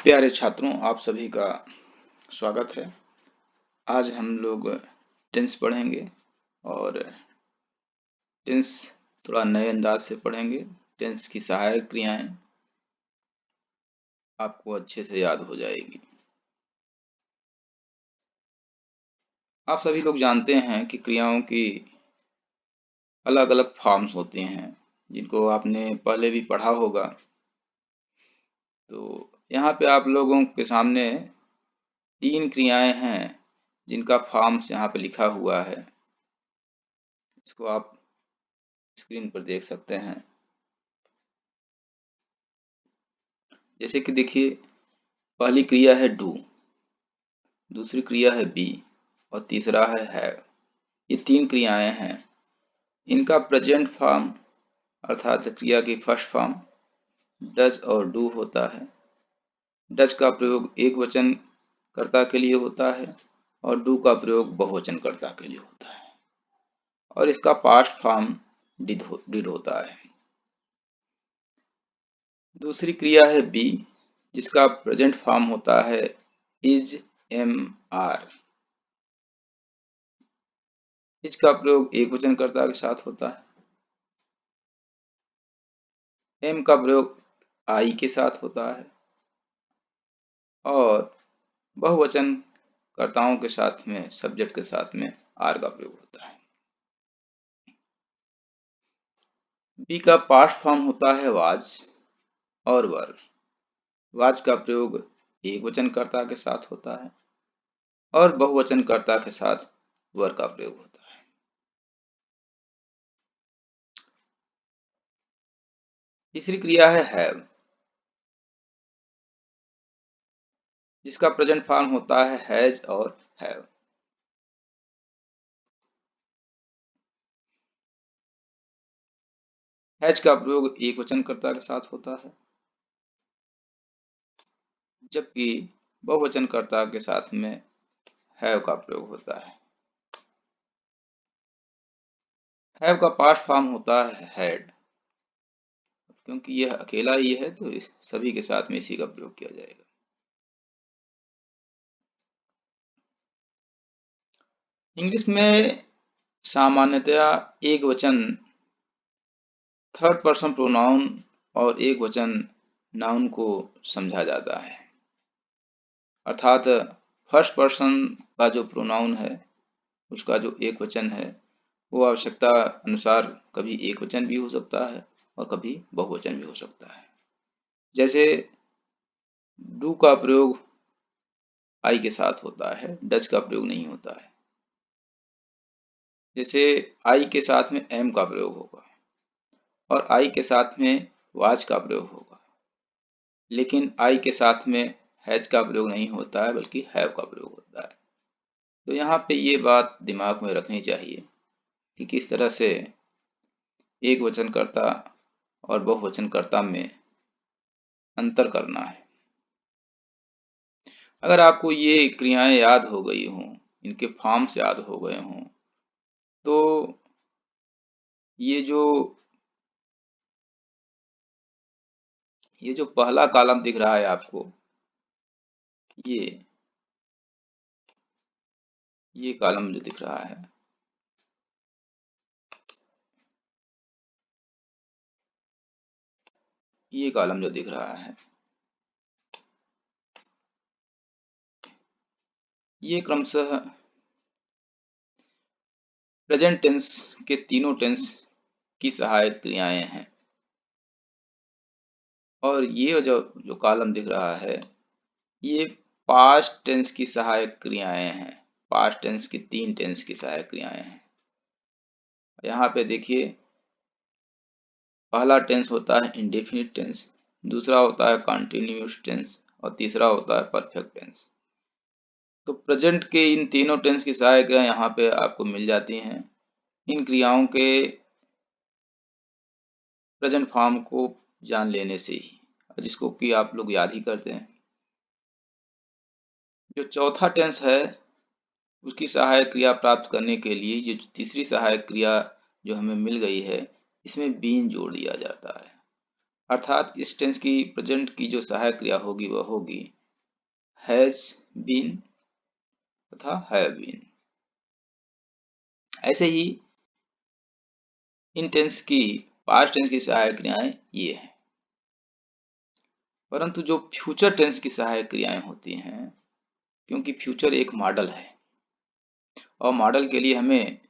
प्यारे छात्रों, आप सभी का स्वागत है। आज हम लोग टेंस पढ़ेंगे और टेंस थोड़ा नए अंदाज से पढ़ेंगे। टेंस की सहायक क्रियाएं आपको अच्छे से याद हो जाएगी। आप सभी लोग जानते हैं कि क्रियाओं की अलग अलग फॉर्म्स होती हैं, जिनको आपने पहले भी पढ़ा होगा। तो यहाँ पे आप लोगों के सामने 3 क्रियाएं हैं जिनका फॉर्म्स यहाँ पे लिखा हुआ है। इसको आप स्क्रीन पर देख सकते हैं। जैसे कि देखिए, पहली क्रिया है डू, दूसरी क्रिया है बी और तीसरा है हैव। ये 3 क्रियाएं हैं। इनका प्रेजेंट फॉर्म अर्थात क्रिया की फर्स्ट फॉर्म डज और डू होता है। डज का प्रयोग एक वचन कर्ता के लिए होता है और डू का प्रयोग बहुवचन कर्ता के लिए होता है। और इसका पास्ट फॉर्म डिड होता है। दूसरी क्रिया है बी, जिसका प्रेजेंट फॉर्म होता है इज, एम, आर। इसका प्रयोग एक वचन कर्ता के साथ होता है। एम का प्रयोग आई के साथ होता है और बहुवचन कर्ताओं के साथ में, सब्जेक्ट के साथ में आर का प्रयोग होता है। बी का पास्ट फॉर्म होता है वाज और वर। वाज का प्रयोग एक वचन कर्ता के साथ होता है और बहुवचन कर्ता के साथ वर का प्रयोग होता है। तीसरी क्रिया है हैव, जिसका प्रेजेंट फॉर्म होता है हैज और हैव। हैज का प्रयोग एक वचन कर्ता के साथ होता है, जबकि बहुवचन कर्ता के साथ में हैव का प्रयोग होता है। हैव का पास्ट फॉर्म होता है हैड। क्योंकि यह अकेला ही है तो इस सभी के साथ में इसी का प्रयोग किया जाएगा। इंग्लिश में सामान्यतया एक वचन थर्ड पर्सन प्रोनाउन और एक वचन नाउन को समझा जाता है। अर्थात फर्स्ट पर्सन का जो प्रोनाउन है, उसका जो एक वचन है, वो आवश्यकता अनुसार कभी एक वचन भी हो सकता है और कभी बहुवचन भी हो सकता है। जैसे डू का प्रयोग आई के साथ होता है, डज का प्रयोग नहीं होता है। जैसे आई के साथ में एम का प्रयोग होगा और आई के साथ में वाज का प्रयोग होगा, लेकिन आई के साथ में हैज का प्रयोग नहीं होता है, बल्कि हैव का प्रयोग होता है। तो यहाँ पे ये बात दिमाग में रखनी चाहिए कि किस तरह से एक वचनकर्ता और बहुवचनकर्ता में अंतर करना है। अगर आपको ये क्रियाएं याद हो गई हों, इनके फॉर्म्स याद हो गए हों, तो ये जो पहला कॉलम दिख रहा है आपको, ये कॉलम जो दिख रहा है, ये कॉलम जो दिख रहा है, ये क्रमशः प्रेजेंट टेंस के तीनों टेंस की सहायक क्रियाएं हैं। और ये जो कॉलम दिख रहा है, ये पास्ट टेंस की सहायक क्रियाएं हैं। पास्ट टेंस की 3 टेंस की सहायक क्रियाएं हैं। यहाँ पे देखिए, पहला टेंस होता है इंडेफिनिट टेंस, दूसरा होता है कॉन्टिन्यूअस टेंस और तीसरा होता है परफेक्ट टेंस। तो प्रेजेंट के इन तीनों टेंस की सहायक क्रियाएं यहाँ पे आपको मिल जाती हैं। इन क्रियाओं के प्रेजेंट फॉर्म को जान लेने से ही, जिसको कि आप लोग याद ही करते हैं। जो चौथा टेंस है, उसकी सहायक क्रिया प्राप्त करने के लिए ये तीसरी सहायक क्रिया जो हमें मिल गई है, इसमें बीन जोड़ दिया जाता है। अर्थात इस टेंस की प्रेजेंट की जो सहायक क्रिया होगी, वह होगी हैज बीन तथा हैव बीन। ऐसे ही इन टेंस की पास्ट टेंस की सहायक क्रियाएं ये हैं। परंतु जो फ्यूचर टेंस की सहायक क्रियाएं होती हैं, क्योंकि फ्यूचर एक मॉडल है और मॉडल के लिए हमें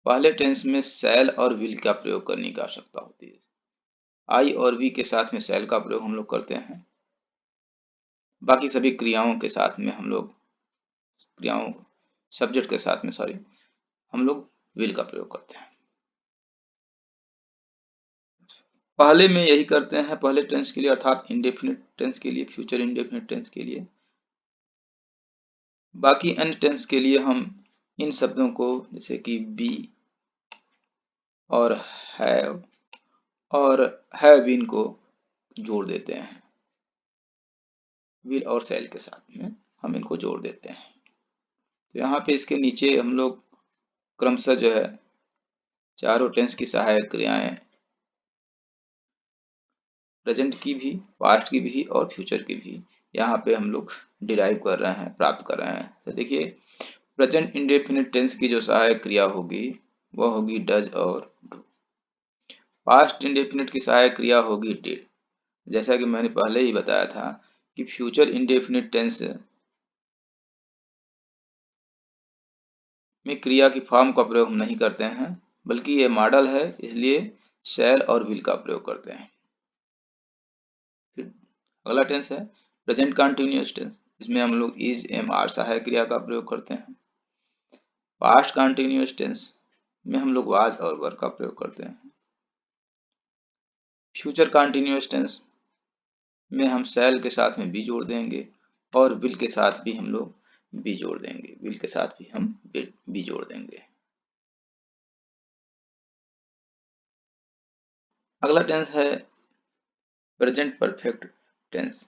पहले टेंस में शैल और विल का प्रयोग करने की आवश्यकता होती है। आई और वी के साथ में शैल का प्रयोग हम लोग करते हैं, बाकी सभी क्रियाओं के साथ में हम लोग सब्जेक्ट के साथ में हम लोग विल का प्रयोग करते हैं। पहले में यही करते हैं पहले टेंस के लिए, अर्थात इंडेफिनिट टेंस के लिए, फ्यूचर इंडेफिनिट टेंस के लिए। बाकी अन्य टेंस के लिए हम इन शब्दों को जैसे कि बी और हैव बीन को जोड़ देते हैं, विल और शैल के साथ में हम इनको जोड़ देते हैं। तो यहाँ पे इसके नीचे हम लोग क्रमशः जो है चारों टेंस की सहायक क्रियाएं, प्रेजेंट की भी, पास्ट की भी और फ्यूचर की भी यहाँ पे हम लोग डिराइव कर रहे हैं, प्राप्त कर रहे हैं। तो देखिए प्रेजेंट इंडेफिनिट टेंस की जो सहायक क्रिया होगी वह होगी डज और डू। पास्ट इंडेफिनिट की सहायक क्रिया होगी डिड। जैसा कि मैंने पहले ही बताया था कि फ्यूचर इंडेफिनिट टेंस में क्रिया की फॉर्म का प्रयोग हम नहीं करते हैं, बल्कि ये मॉडल है, इसलिए शैल और विल का प्रयोग करते हैं। फिर अगला टेंस है प्रेजेंट कंटिन्यूअस टेंस। इसमें हम लोग इज, एम, आर सहायक क्रिया का प्रयोग करते हैं। पास्ट कंटिन्यूअस टेंस में हम लोग वाज और वर का प्रयोग करते हैं। फ्यूचर कंटिन्यूअस टेंस में हम शैल के साथ में बी जोड़ देंगे और विल के साथ भी हम लोग बी जोड़ देंगे, विल के साथ भी हम बी जोड़ देंगे। अगला टेंस है present perfect tense,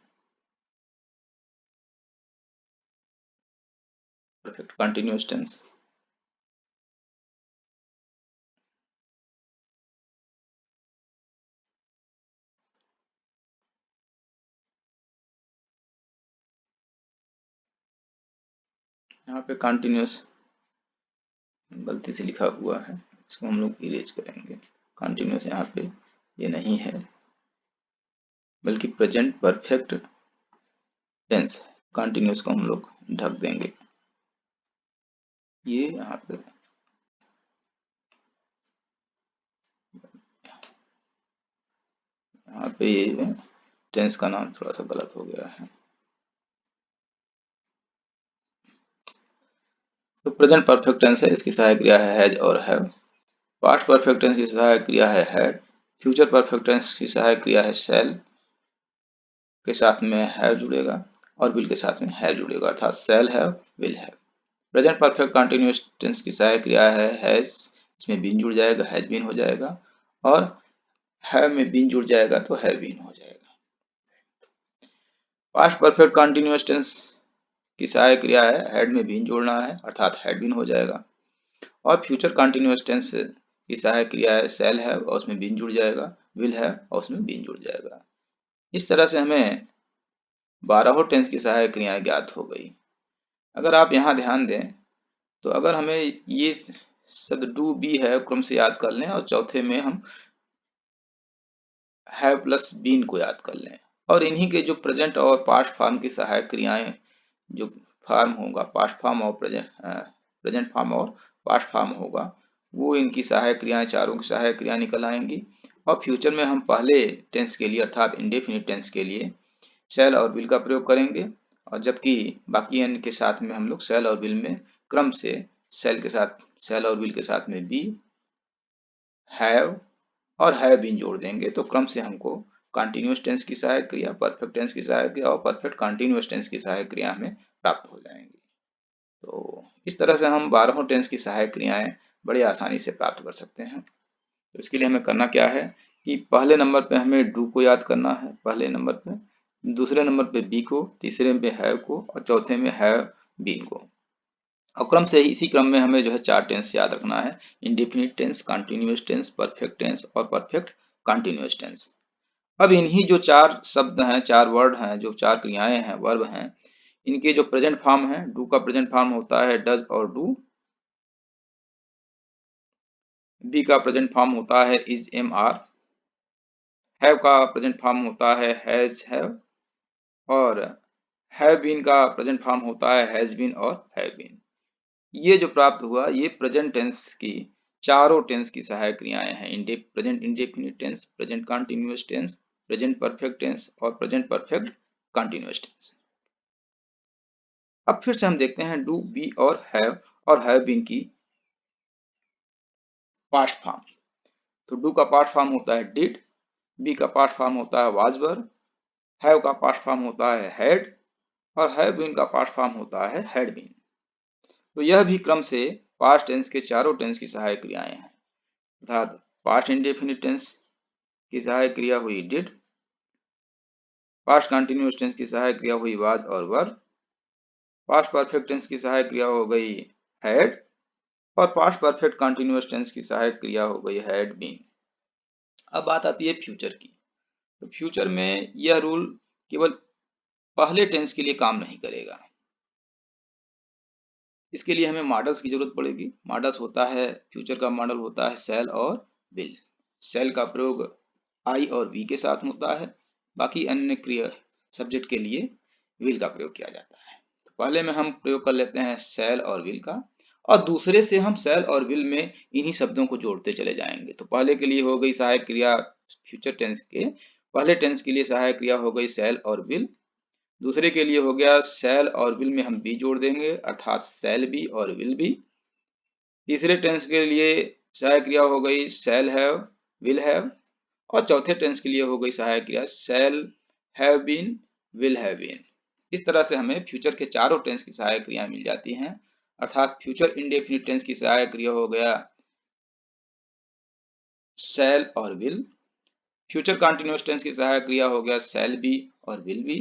perfect continuous tense. यहाँ पे कंटिन्यूअस गलती से लिखा हुआ है, इसको हम लोग इरेज करेंगे। कंटिन्यूअस यहाँ पे ये नहीं है, बल्कि प्रेजेंट परफेक्ट टेंस। कंटिन्यूअस को हम लोग ढक देंगे। ये यहाँ पे ये टेंस का नाम थोड़ा सा गलत हो गया है। तो प्रेजेंट परफेक्ट टेंस है, इसकी सहायक क्रिया है हैज और हैव। पास्ट परफेक्ट टेंस की सहायक क्रिया है हैड। फ्यूचर परफेक्ट टेंस की सहायक क्रिया है शैल के साथ में हैव जुड़ेगा और विल के साथ में हैव जुड़ेगा, अर्थात shall have, will have. Present perfect continuous tense की सहायक क्रिया है हैज, इसमें बीन जुड़ जाएगा, हैज बीन हो जाएगा, और हैव में बीन जुड़ जाएगा तो हैव बीन हो जाएगा। पास्ट परफेक्ट कंटिन्यूअस टेंस की सहायक क्रिया है हैड में बीन जोड़ना है, अर्थात हैड बीन हो जाएगा। और फ्यूचर कंटिन्यूअस टेंस की सहायक क्रिया है शैल हैव और उसमें बीन जुड़ जाएगा, विल हैव और उसमें बीन जुड़ जाएगा। इस तरह से हमें 12 टेंस की सहायक क्रियाएं ज्ञात हो गई। अगर आप यहाँ ध्यान दें तो अगर हमें ये शब्द डू बी है क्रम से याद कर लें और चौथे में हम हैव प्लस बीन को याद कर लें, और इन्हीं के जो प्रेजेंट और पास्ट फॉर्म की सहायक क्रियाएं, जो फॉर्म होगा पास्ट फॉर्म और प्रेजेंट फॉर्म और पास्ट फॉर्म होगा, वो इनकी सहायक क्रियाएं, चारों की सहायक क्रिया निकल आएंगी। और फ्यूचर में हम पहले टेंस के लिए अर्थात इंडेफिनिट टेंस के लिए शैल और विल का प्रयोग करेंगे, और जबकि बाकी अन्य के साथ में हम लोग शैल और विल में क्रम से शैल और विल के साथ में बी, हैव और हैव बीन जोड़ देंगे, तो क्रम से हमको कंटिन्यूअस टेंस की सहायक क्रिया, परफेक्ट टेंस की सहायक क्रिया और परफेक्ट कंटिन्यूअस टेंस की सहायक क्रिया हमें प्राप्त हो जाएंगी। तो इस तरह से हम 12 टेंस की सहायक क्रियाएं बड़े आसानी से प्राप्त कर सकते हैं। तो इसके लिए हमें करना क्या है कि पहले नंबर पे हमें डू को याद करना है, पहले नंबर पे, दूसरे नंबर पे बी को, तीसरे पे हैव को और चौथे में हैव बीन को। और क्रम से इसी क्रम में हमें जो है 4 टेंस याद रखना है, indefinite tense, continuous tense, perfect tense और परफेक्ट कंटिन्यूअस टेंस। अब इन्हीं जो 4 शब्द हैं, 4 वर्ड हैं, जो 4 क्रियाएं हैं, वर्ब हैं, इनके जो प्रेजेंट फॉर्म है, डू का प्रेजेंट फॉर्म होता है डज और डू, बी का प्रेजेंट फॉर्म होता है इज एम आर, हैव का प्रेजेंट फॉर्म होता है हैज हैव, और हैव बीन का प्रेजेंट फॉर्म होता है हैज बीन और हैव बीन। ये जो प्राप्त हुआ ये प्रेजेंट टेंस की चारों टेंस की सहायक क्रियाएं हैं, present indefinite tense, present continuous tense, present perfect tense और प्रेजेंट परफेक्ट कंटीन्यूअस टेंस। अब फिर से हम देखते हैं डू, बी और हैव बीन की पास्ट फॉर्म। तो डू का पास्ट फॉर्म होता है डिड, बी का पास्ट फॉर्म होता है वाज वर, हैव का पास्ट फॉर्म होता है हैड और हैव बीन का पास्ट फॉर्म होता है हैड बीन। तो यह भी क्रम से पास्ट टेंस के चारों टेंस की सहायक क्रियाएं हैं, अर्थात पास्ट इंडेफिनिट टेंस की सहायक क्रिया हुई डिड, पास्ट कंटिन्यूअस टेंस की सहायक क्रिया हुई वाज और वर, पास्ट परफेक्ट टेंस की सहायक क्रिया हो गई हैड और पास्ट परफेक्ट कंटिन्यूअस टेंस की सहायक क्रिया हो गई हैड बीन। अब बात आती है फ्यूचर की। तो फ्यूचर में यह रूल केवल पहले टेंस के लिए काम नहीं करेगा, इसके लिए हमें मॉडल्स की जरूरत पड़ेगी। मॉडल्स होता है, फ्यूचर का मॉडल होता है सेल और विल। सेल का प्रयोग आई और वी के साथ होता है, बाकी अन्य क्रिया सब्जेक्ट के लिए विल का प्रयोग किया जाता है। तो पहले में हम प्रयोग कर लेते हैं सेल और विल का, और दूसरे से हम सेल और विल में इन्हीं शब्दों को जोड़ते चले जाएंगे। तो पहले के लिए हो गई सहायक क्रिया, फ्यूचर टेंस के पहले टेंस के लिए सहायक क्रिया हो गई सेल और विल, दूसरे के लिए हो गया सेल और विल में हम बी जोड़ देंगे अर्थात सेल बी और विल बी। तीसरे टेंस के लिए सहायक क्रिया हो गई सेल हैव विल हैव, और चौथे टेंस के लिए हो गई सहायक क्रिया shall have been will have been. इस तरह से हमें फ्यूचर के चारों टेंस की सहायक क्रिया मिल जाती हैं, अर्थात फ्यूचर इंडेफिनिट टेंस की सहायक क्रिया हो गया सेल और विल, फ्यूचर कंटीन्यूअस टेंस की सहायक क्रिया हो गया सेल बी और will be,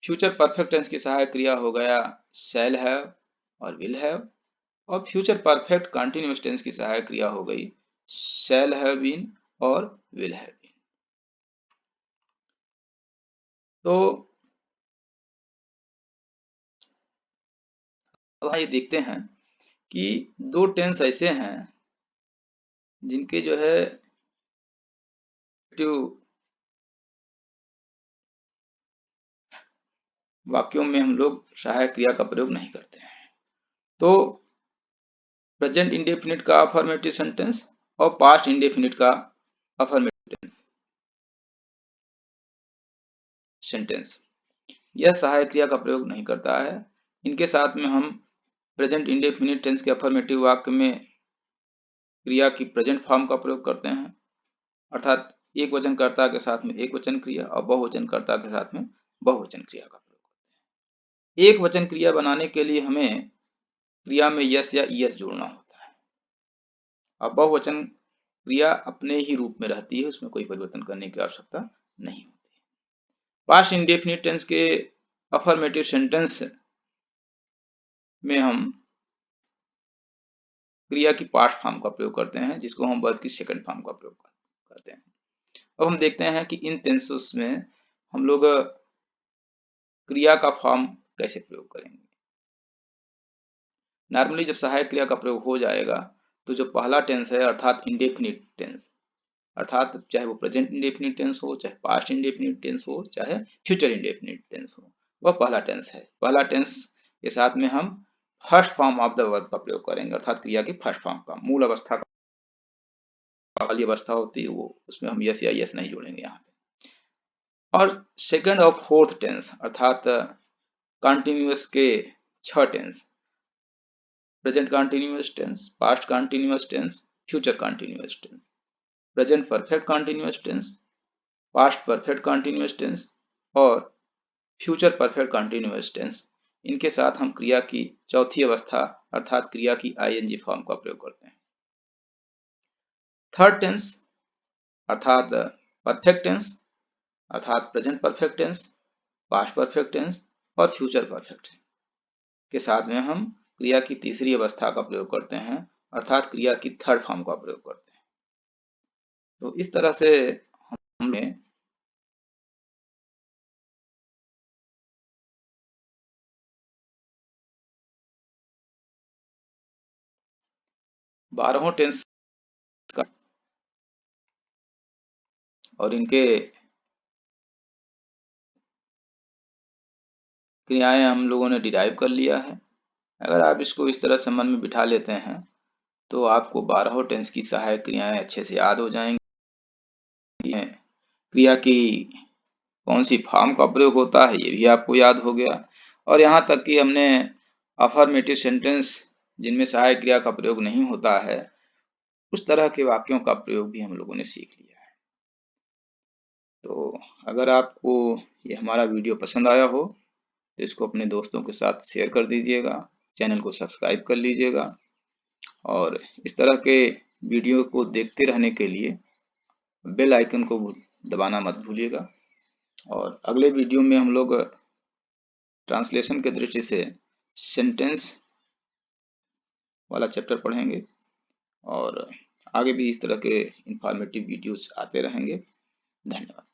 future perfect tense की सहायक क्रिया हो गया शैल हैव और विल हैव, और फ्यूचर परफेक्ट कंटीन्यूअस टेंस की सहायक क्रिया हो गई शैल हैव बीन और विल हैव बीन। तो अब ये देखते हैं कि दो टेंस ऐसे हैं जिनके जो है वाक्यों में हम लोग सहायक क्रिया का प्रयोग नहीं करते हैं। तो प्रेजेंट इंडेफिनिट का अफर्मेटिव सेंटेंस और पास्ट इंडेफिनिट का अफर्मेटिव सेंटेंस, यह सहायक क्रिया का प्रयोग नहीं करता है। इनके साथ में हम प्रेजेंट इंडेफिनिट टेंस के अफर्मेटिव वाक्य में क्रिया की प्रेजेंट फॉर्म का प्रयोग करते हैं, अर्थात एक वचन कर्ता के साथ में एक वचन क्रिया और बहुवचन कर्ता के साथ में बहुवचन क्रिया का प्रयोग करते हैं। एक वचन क्रिया बनाने के लिए हमें क्रिया में यस या ईएस जोड़ना होता है, और बहुवचन क्रिया अपने ही रूप में रहती है, उसमें कोई परिवर्तन करने की आवश्यकता नहीं होती। पास्ट इंडेफिनिट टेंस के अफर्मेटिव सेंटेंस में हम क्रिया की पास्ट फॉर्म का प्रयोग करते हैं, जिसको हम वर्ब की सेकंड फॉर्म का प्रयोग करते हैं। अब हम देखते हैं कि इन टेंसेस में हम लोग क्रिया का फॉर्म कैसे प्रयोग करेंगे। नॉर्मली जब सहायक क्रिया का प्रयोग हो जाएगा तो जो पहला टेंस है अर्थात इंडेफिनिट टेंस, अर्थात चाहे वो प्रेजेंट इंडेफिनिट टेंस हो, चाहे पास्ट इंडेफिनिट टेंस हो, चाहे फ्यूचर इंडेफिनिट टेंस हो, वह पहला टेंस है। पहला टेंस के साथ में हम first form of the verb का प्रयोग करेंगे, अर्थात क्रिया की फर्स्ट फॉर्म का, मूल अवस्था वाली अवस्था होती है वो, उसमें हम यस या यस नहीं जोड़ेंगे यहाँ पे। और सेकंड और फोर्थ टेंस अर्थात कंटिन्यूअस के 6 tense, present continuous tense, past continuous tense, future continuous tense, present perfect continuous tense, past perfect continuous tense और फ्यूचर परफेक्ट कंटिन्यूअस टेंस, इनके साथ हम क्रिया की चौथी अवस्था अर्थात क्रिया की आईएनजी फॉर्म का प्रयोग करते हैं। थर्ड टेंस अर्थात परफेक्ट टेंस, अर्थात present perfect tense, past perfect tense और फ्यूचर परफेक्ट के साथ में हम क्रिया की तीसरी अवस्था का प्रयोग करते हैं, अर्थात क्रिया की थर्ड फॉर्म का प्रयोग करते हैं। तो इस तरह से हमने 12 टेंस का और इनके क्रियाएं हम लोगों ने डिराइव कर लिया है। अगर आप इसको इस तरह से मन में बिठा लेते हैं तो आपको 12 टेंस की सहायक क्रियाएं अच्छे से याद हो जाएंगी। क्रिया की कौन सी फॉर्म का प्रयोग होता है ये भी आपको याद हो गया, और यहाँ तक कि हमने अफर्मेटिव सेंटेंस जिनमें सहायक क्रिया का प्रयोग नहीं होता है उस तरह के वाक्यों का प्रयोग भी हम लोगों ने सीख लिया है। तो अगर आपको ये हमारा वीडियो पसंद आया हो तो इसको अपने दोस्तों के साथ शेयर कर दीजिएगा, चैनल को सब्सक्राइब कर लीजिएगा, और इस तरह के वीडियो को देखते रहने के लिए बेल आइकन को दबाना मत भूलिएगा। और अगले वीडियो में हम लोग ट्रांसलेशन के दृष्टि से सेंटेंस वाला चैप्टर पढ़ेंगे, और आगे भी इस तरह के इंफॉर्मेटिव वीडियोस आते रहेंगे। धन्यवाद।